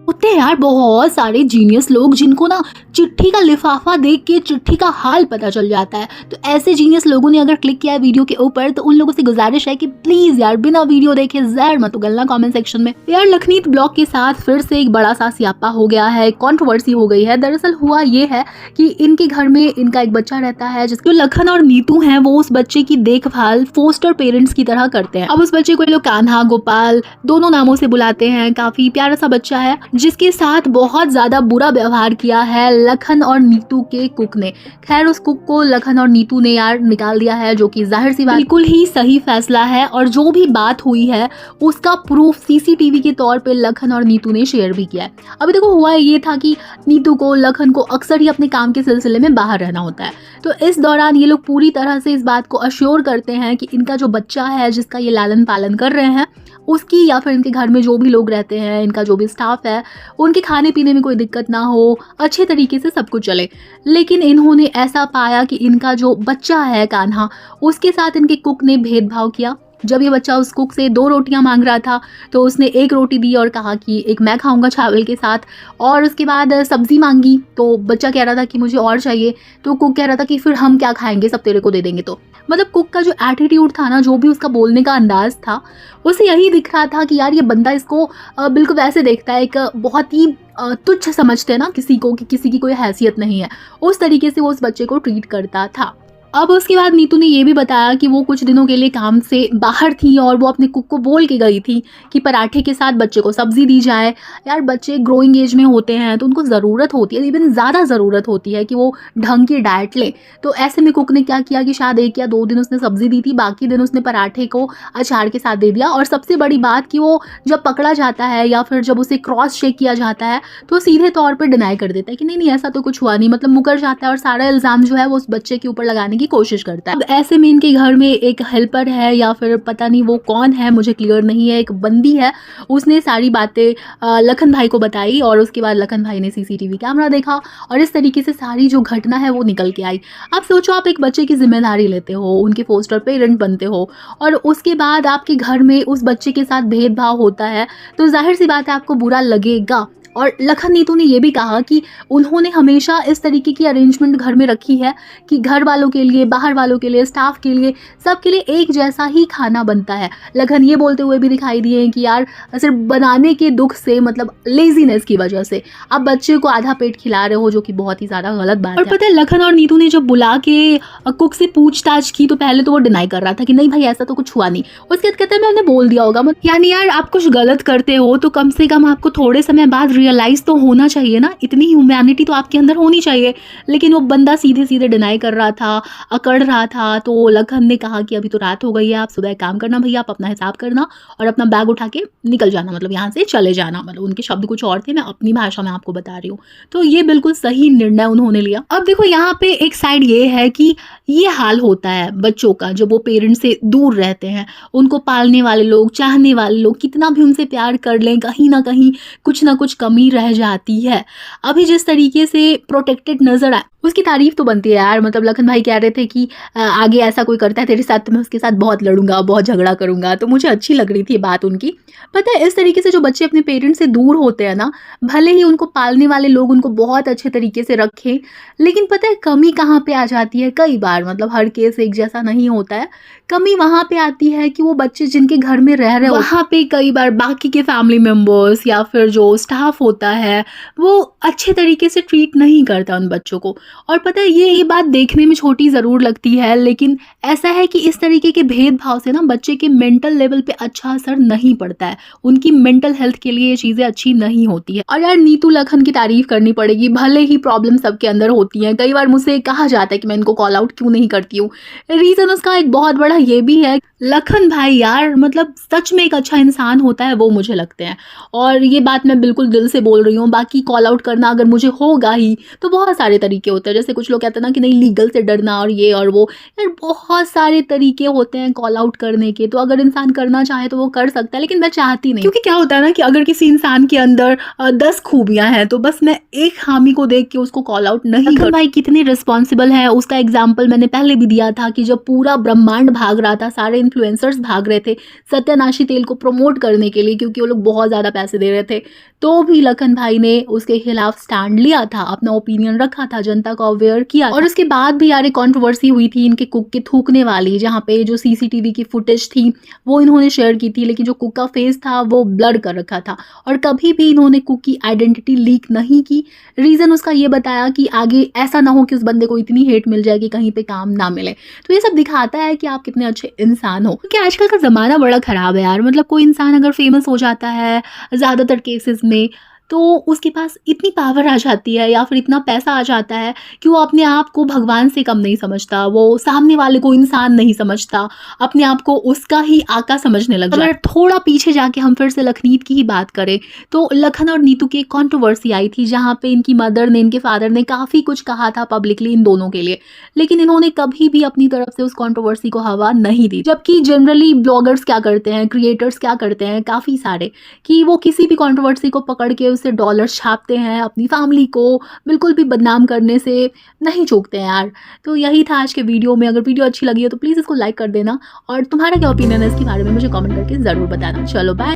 होते हैं यार बहुत सारे जीनियस लोग जिनको ना चिट्ठी का लिफाफा देख के चिट्ठी का हाल पता चल जाता है। तो ऐसे जीनियस लोगों ने अगर क्लिक किया है वीडियो के ऊपर तो उन लोगों से गुजारिश है कि प्लीज यार बिना वीडियो देखे जहर मत उगलना कमेंट सेक्शन में। यार लखनीत ब्लॉग के साथ फिर से एक बड़ा सा स्यापा हो गया है, कंट्रोवर्सी हो गई है। दरअसल हुआ ये है कि इनके घर में इनका एक बच्चा रहता है जो लखन और नीतू हैं वो उस बच्चे की देखभाल फोस्टर पेरेंट्स की तरह करते हैं। अब उस बच्चे को ये लोग कान्हा गोपाल दोनों नामों से बुलाते हैं। काफी प्यारा सा बच्चा है जिसके साथ बहुत ज्यादा बुरा व्यवहार किया है लखन और नीतू के कुक ने। खैर उस कुक को लखन और नीतू ने यार निकाल दिया है, जो कि जाहिर सी बात बिल्कुल ही सही फैसला है। और जो भी बात हुई है उसका प्रूफ सीसीटीवी के तौर पे लखन और नीतू ने शेयर भी किया है। अभी देखो हुआ ये था कि नीतू को लखन को अक्सर ही अपने काम के सिलसिले में बाहर रहना होता है, तो इस दौरान ये लोग पूरी तरह से इस बात को अश्योर करते हैं कि इनका जो बच्चा है जिसका ये लालन पालन कर रहे हैं उसकी या फिर इनके घर में जो भी लोग रहते हैं, इनका जो भी स्टाफ है, उनके खाने पीने में कोई दिक्कत ना हो, अच्छे तरीके से सब कुछ चले। लेकिन इन्होंने ऐसा पाया कि इनका जो बच्चा है कान्हा उसके साथ इनके कुक ने भेदभाव किया। जब ये बच्चा उस कुक से 2 रोटियां मांग रहा था तो उसने 1 रोटी दी और कहा कि एक मैं खाऊंगा चावल के साथ, और उसके बाद सब्जी मांगी तो बच्चा कह रहा था कि मुझे और चाहिए, तो कुक कह रहा था कि फिर हम क्या खाएंगे, सब तेरे को दे देंगे। तो मतलब कुक का जो एटीट्यूड था ना, जो भी उसका बोलने का अंदाज था, उसे यही दिख रहा था कि यार ये बंदा इसको बिल्कुल वैसे देखता है, एक बहुत ही तुच्छ समझते हैं ना किसी को कि किसी की कोई हैसियत नहीं है, उस तरीके से वो उस बच्चे को ट्रीट करता था। अब उसके बाद नीतू ने ये भी बताया कि वो कुछ दिनों के लिए काम से बाहर थी और वो अपने कुक को बोल के गई थी कि पराठे के साथ बच्चे को सब्जी दी जाए। यार बच्चे ग्रोइंग एज में होते हैं तो उनको ज़रूरत होती है, इवन ज़्यादा ज़रूरत होती है कि वो ढंग की डाइट लें। तो ऐसे में कुक ने क्या किया कि शायद 1 या 2 दिन उसने सब्जी दी थी, बाकी दिन उसने पराठे को अचार के साथ दे दिया। और सबसे बड़ी बात कि वो जब पकड़ा जाता है या फिर जब उसे क्रॉस चेक किया जाता है तो सीधे तौर पर डिनाई कर देता है कि नहीं नहीं ऐसा तो कुछ हुआ नहीं, मतलब मुकर जाता है और सारा इल्ज़ाम जो है वो उस बच्चे के ऊपर लगाने की कोशिश करता है। अब ऐसे में इनके घर में एक हेल्पर है या फिर पता नहीं वो कौन है, मुझे क्लियर नहीं है, एक बंदी है, उसने सारी बातें लखन भाई को बताई और उसके बाद लखन भाई ने सीसीटीवी कैमरा देखा और इस तरीके से सारी जो घटना है वो निकल के आई। अब सोचो आप एक बच्चे की जिम्मेदारी लेते हो, उनके फोस्टर पेरेंट बनते हो और उसके बाद आपके घर में उस बच्चे के साथ भेदभाव होता है तो जाहिर सी बात है आपको बुरा लगेगा। और लखन नीतू ने यह भी कहा कि उन्होंने हमेशा इस तरीके की अरेंजमेंट घर में रखी है कि घर वालों के लिए, बाहर वालों के लिए, स्टाफ के लिए, सबके लिए एक जैसा ही खाना बनता है। लखन ये बोलते हुए भी दिखाई दिए कि यार सिर्फ बनाने के दुख से, मतलब लेजीनेस की वजह से आप बच्चे को आधा पेट खिला रहे हो, जो कि बहुत ही ज़्यादा गलत बात है। और पता है लखन और नीतू ने जब बुला के कुक से पूछताछ की तो पहले तो वो डिनाई कर रहा था कि नहीं भाई ऐसा तो कुछ हुआ नहीं। उसके बाद कहते हैं मैंने बोल दिया होगा, यानी यार आप कुछ गलत करते हो तो कम से कम आपको थोड़े समय बाद रियलाइज तो होना चाहिए ना, इतनी ह्यूमैनिटी तो आपके अंदर होनी चाहिए। लेकिन वो बंदा सीधे सीधे डिनाई कर रहा था, अकड़ रहा था। तो लखन ने कहा कि अभी तो रात हो गई है, आप सुबह काम करना भैया, आप अपना हिसाब करना और अपना बैग उठा के निकल जाना, मतलब यहाँ से चले जाना। मतलब उनके शब्द कुछ और थे, मैं अपनी भाषा में आपको बता रही हूँ। तो ये बिल्कुल सही निर्णय उन्होंने लिया। अब देखो यहाँ पे एक साइड ये है कि ये हाल होता है बच्चों का जब वो पेरेंट्स से दूर रहते हैं। उनको पालने वाले लोग, चाहने वाले लोग कितना भी उनसे प्यार कर लें, कहीं ना कहीं कुछ ना कुछ कमी रह जाती है। अभी जिस तरीके से प्रोटेक्टेड नजर आए उसकी तारीफ तो बनती है यार। मतलब लखन भाई कह रहे थे कि आगे ऐसा कोई करता है तेरे साथ तो मैं उसके साथ बहुत लड़ूंगा, बहुत झगड़ा करूंगा। तो मुझे अच्छी लग रही थी बात उनकी। पता है इस तरीके से जो बच्चे अपने पेरेंट्स से दूर होते हैं ना, भले ही उनको पालने वाले लोग उनको बहुत अच्छे तरीके से रखें, लेकिन पता है कमी कहाँ पे आ जाती है कई बार, मतलब हर केस एक जैसा नहीं होता है। कमी वहां पे आती है कि वो बच्चे जिनके घर में रह रहे वहां पे कई बार बाकी के फैमिली मेंबर्स या फिर जो स्टाफ होता है वो अच्छे तरीके से ट्रीट नहीं करता उन बच्चों को। और पता है ये बात देखने में छोटी ज़रूर लगती है, लेकिन ऐसा है कि इस तरीके के भेदभाव से ना बच्चे के मेंटल लेवल पे अच्छा असर नहीं पड़ता है, उनकी मेंटल हेल्थ के लिए ये चीज़ें अच्छी नहीं होती है। और यार नीतू लखन की तारीफ करनी पड़ेगी, भले ही प्रॉब्लम सबके अंदर होती है। कई बार मुझसे कहा जाता है कि मैं इनको कॉल आउट क्यों नहीं करती हूँ। रीज़न उसका एक बहुत बड़ा ये भी है, लखन भाई यार मतलब सच में एक अच्छा इंसान होता है वो मुझे लगते हैं, और ये बात मैं बिल्कुल दिल से बोल रही हूँ। बाकी कॉल आउट करना अगर मुझे होगा ही तो बहुत सारे तरीके होते हैं, जैसे कुछ लोग कहते हैं ना कि नहीं लीगल से डरना और ये और वो, यार बहुत सारे तरीके होते हैं कॉल आउट करने के। तो अगर इंसान करना चाहे तो वो कर सकता है, लेकिन मैं चाहती नहीं, क्योंकि क्या होता है ना कि अगर किसी इंसान के अंदर 10 खूबियां हैं तो बस मैं एक खामी को देख के उसको कॉल आउट नहीं कर। भाई कितने रिस्पॉन्सिबल है उसका एग्जाम्पल मैंने पहले भी दिया था कि जब पूरा ब्रह्मांड भाग रहा था, सारे इन्फ्लुएंसर्स भाग रहे थे सत्यानाशी तेल को प्रमोट करने के लिए, क्योंकि वो लोग बहुत ज़्यादा पैसे दे रहे थे, तो भी भी लखन भाई ने उसके खिलाफ स्टैंड लिया था, अपना ओपिनियन रखा था, जनता को अवेयर किया और उसके बाद भी यार एक कंट्रोवर्सी हुई थी इनके कुक के थूकने वाली, जहाँ पे जो सीसीटीवी की फुटेज थी वो इन्होंने शेयर की थी, लेकिन जो कुक का फेस था वो ब्लर कर रखा था और कभी भी इन्होंने कुक की आइडेंटिटी लीक नहीं की। रीजन उसका ये बताया कि आगे ऐसा ना हो कि उस बंदे को इतनी हेट मिल जाए कि कहीं पे काम ना मिले। तो ये सब दिखाता है कि आप कितने अच्छे इंसान हो, क्योंकि आजकल का ज़माना बड़ा ख़राब है यार। मतलब कोई इंसान अगर फेमस हो जाता है ज़्यादातर केसेस में, तो उसके पास इतनी पावर आ जाती है या फिर इतना पैसा आ जाता है कि वो अपने आप को भगवान से कम नहीं समझता, वो सामने वाले को इंसान नहीं समझता, अपने आप को उसका ही आका समझने लग जाता है। अगर थोड़ा पीछे जाके हम फिर से लखनीत की ही बात करें तो लखन और नीतू की एक कंट्रोवर्सी आई थी, जहाँ पे इनकी मदर ने, इनके फादर ने काफ़ी कुछ कहा था पब्लिकली इन दोनों के लिए, लेकिन इन्होंने कभी भी अपनी तरफ से उस कंट्रोवर्सी को हवा नहीं दी। जबकि जनरली ब्लॉगर्स क्या करते हैं, क्रिएटर्स क्या करते हैं, काफ़ी सारे, कि वो किसी भी कंट्रोवर्सी को पकड़ के उससे डॉलर छापते हैं, अपनी फैमिली को बिल्कुल भी बदनाम करने से नहीं चूकते हैं यार। तो यही था आज के वीडियो में। अगर वीडियो अच्छी लगी हो तो प्लीज़ इसको लाइक कर देना और तुम्हारा क्या ओपिनियन है इसके बारे में मुझे कमेंट करके ज़रूर बताना। चलो बाय।